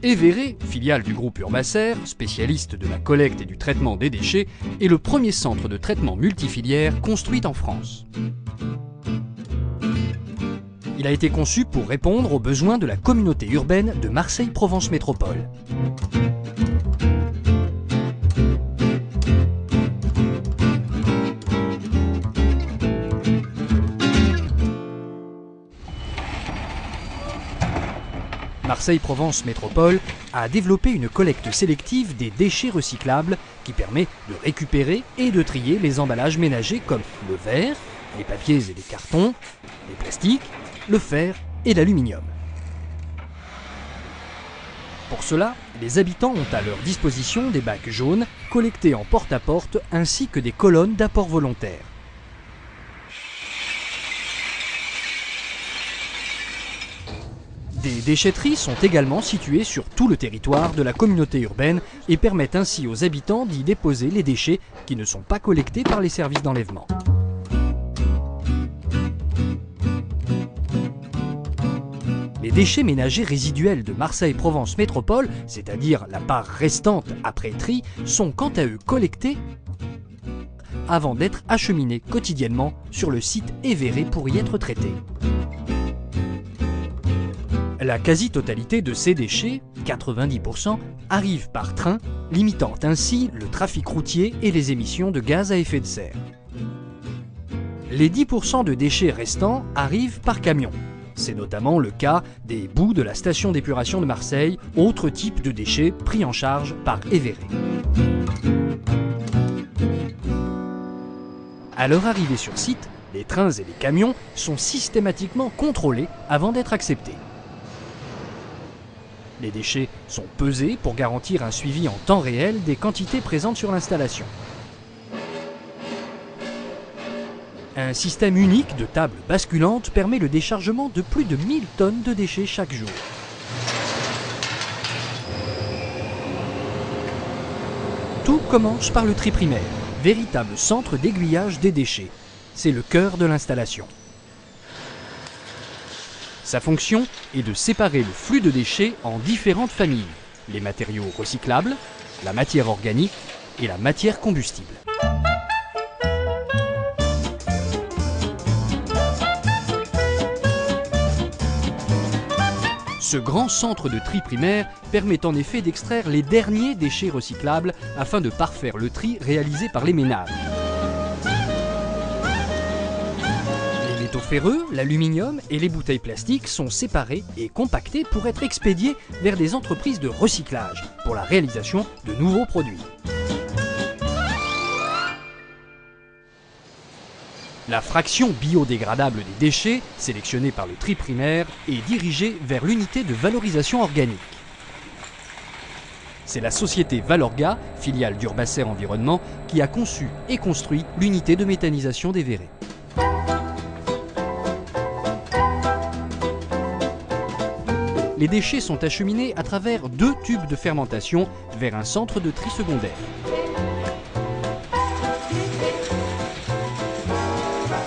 Everré, filiale du groupe Urbacer, spécialiste de la collecte et du traitement des déchets, est le premier centre de traitement multifilière construit en France. Il a été conçu pour répondre aux besoins de la communauté urbaine de Marseille-Provence Métropole. Marseille-Provence Métropole a développé une collecte sélective des déchets recyclables qui permet de récupérer et de trier les emballages ménagers comme le verre, les papiers et les cartons, les plastiques, le fer et l'aluminium. Pour cela, les habitants ont à leur disposition des bacs jaunes collectés en porte-à-porte ainsi que des colonnes d'apport volontaire. Des déchetteries sont également situées sur tout le territoire de la communauté urbaine et permettent ainsi aux habitants d'y déposer les déchets qui ne sont pas collectés par les services d'enlèvement. Les déchets ménagers résiduels de Marseille-Provence Métropole, c'est-à-dire la part restante après tri, sont quant à eux collectés avant d'être acheminés quotidiennement sur le site Everré pour y être traités. La quasi-totalité de ces déchets, 90%, arrivent par train, limitant ainsi le trafic routier et les émissions de gaz à effet de serre. Les 10% de déchets restants arrivent par camion. C'est notamment le cas des boues de la station d'épuration de Marseille, autre type de déchets pris en charge par Everré. À leur arrivée sur site, les trains et les camions sont systématiquement contrôlés avant d'être acceptés. Les déchets sont pesés pour garantir un suivi en temps réel des quantités présentes sur l'installation. Un système unique de tables basculantes permet le déchargement de plus de 1000 tonnes de déchets chaque jour. Tout commence par le tri primaire, véritable centre d'aiguillage des déchets. C'est le cœur de l'installation. Sa fonction est de séparer le flux de déchets en différentes familles, les matériaux recyclables, la matière organique et la matière combustible. Ce grand centre de tri primaire permet en effet d'extraire les derniers déchets recyclables afin de parfaire le tri réalisé par les ménages. Les métaux ferreux, l'aluminium et les bouteilles plastiques sont séparés et compactés pour être expédiés vers des entreprises de recyclage pour la réalisation de nouveaux produits. La fraction biodégradable des déchets, sélectionnée par le tri primaire, est dirigée vers l'unité de valorisation organique. C'est la société Valorga, filiale d'Urbacer Environnement, qui a conçu et construit l'unité de méthanisation d'Everré. Les déchets sont acheminés à travers 2 tubes de fermentation vers un centre de tri secondaire.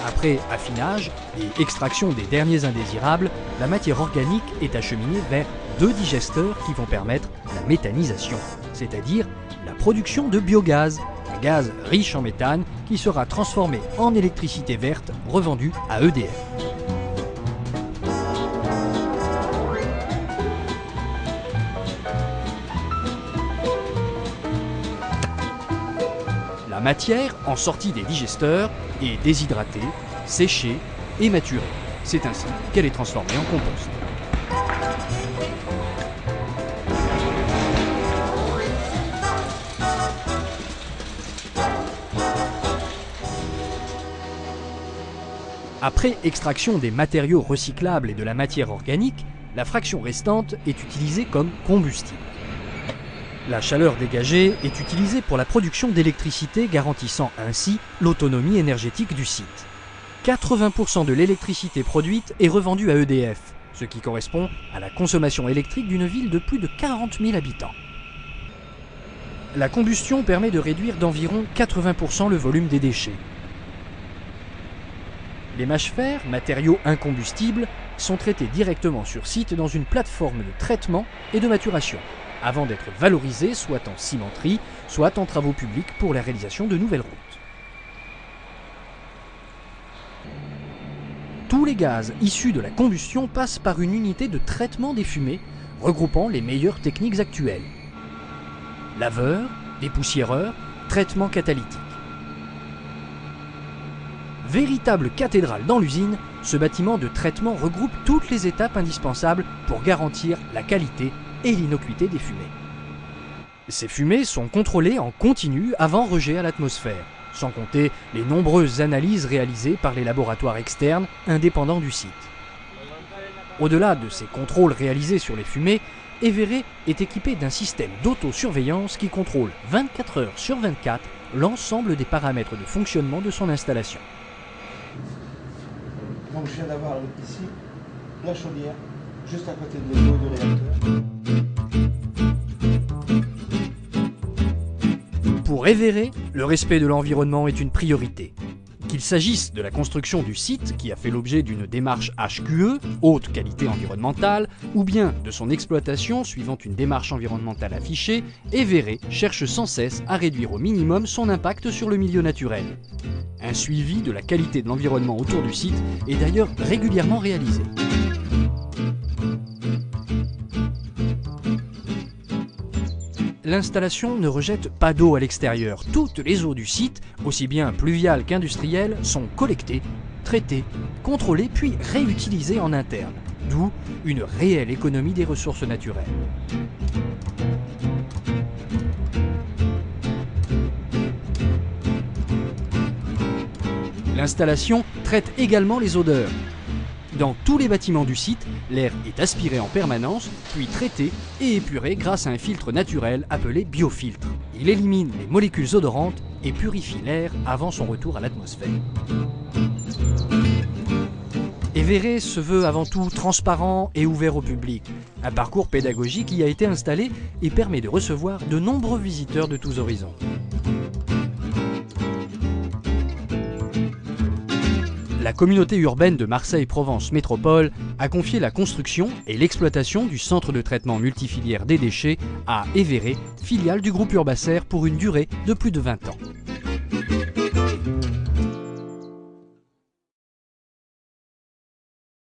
Après affinage et extraction des derniers indésirables, la matière organique est acheminée vers 2 digesteurs qui vont permettre la méthanisation, c'est-à-dire la production de biogaz, un gaz riche en méthane qui sera transformé en électricité verte revendue à EDF. La matière, en sortie des digesteurs, est déshydratée, séchée et maturée. C'est ainsi qu'elle est transformée en compost. Après extraction des matériaux recyclables et de la matière organique, la fraction restante est utilisée comme combustible. La chaleur dégagée est utilisée pour la production d'électricité, garantissant ainsi l'autonomie énergétique du site. 80% de l'électricité produite est revendue à EDF, ce qui correspond à la consommation électrique d'une ville de plus de 40 000 habitants. La combustion permet de réduire d'environ 80% le volume des déchets. Les mâches-fer, matériaux incombustibles, sont traités directement sur site dans une plateforme de traitement et de maturation, avant d'être valorisés soit en cimenterie, soit en travaux publics pour la réalisation de nouvelles routes. Tous les gaz issus de la combustion passent par une unité de traitement des fumées, regroupant les meilleures techniques actuelles. Laveur, dépoussiéreur, traitement catalytique. Véritable cathédrale dans l'usine, ce bâtiment de traitement regroupe toutes les étapes indispensables pour garantir la qualité et l'innocuité des fumées. Ces fumées sont contrôlées en continu avant rejet à l'atmosphère, sans compter les nombreuses analyses réalisées par les laboratoires externes indépendants du site. Au-delà de ces contrôles réalisés sur les fumées, Everret est équipé d'un système d'autosurveillance qui contrôle 24 heures sur 24 l'ensemble des paramètres de fonctionnement de son installation. Donc je viens d'avoir ici la chaudière, juste à côté de l'eau de réacteur. Pour Everret, le respect de l'environnement est une priorité. Qu'il s'agisse de la construction du site, qui a fait l'objet d'une démarche HQE, haute qualité environnementale, ou bien de son exploitation suivant une démarche environnementale affichée, Everret cherche sans cesse à réduire au minimum son impact sur le milieu naturel. Un suivi de la qualité de l'environnement autour du site est d'ailleurs régulièrement réalisé. L'installation ne rejette pas d'eau à l'extérieur. Toutes les eaux du site, aussi bien pluviales qu'industrielles, sont collectées, traitées, contrôlées puis réutilisées en interne. D'où une réelle économie des ressources naturelles. L'installation traite également les odeurs. Dans tous les bâtiments du site, l'air est aspiré en permanence, puis traité et épuré grâce à un filtre naturel appelé biofiltre. Il élimine les molécules odorantes et purifie l'air avant son retour à l'atmosphère. Everret se veut avant tout transparent et ouvert au public. Un parcours pédagogique y a été installé et permet de recevoir de nombreux visiteurs de tous horizons. La communauté urbaine de Marseille-Provence Métropole a confié la construction et l'exploitation du centre de traitement multifilière des déchets à Everret, filiale du groupe Urbacer pour une durée de plus de 20 ans.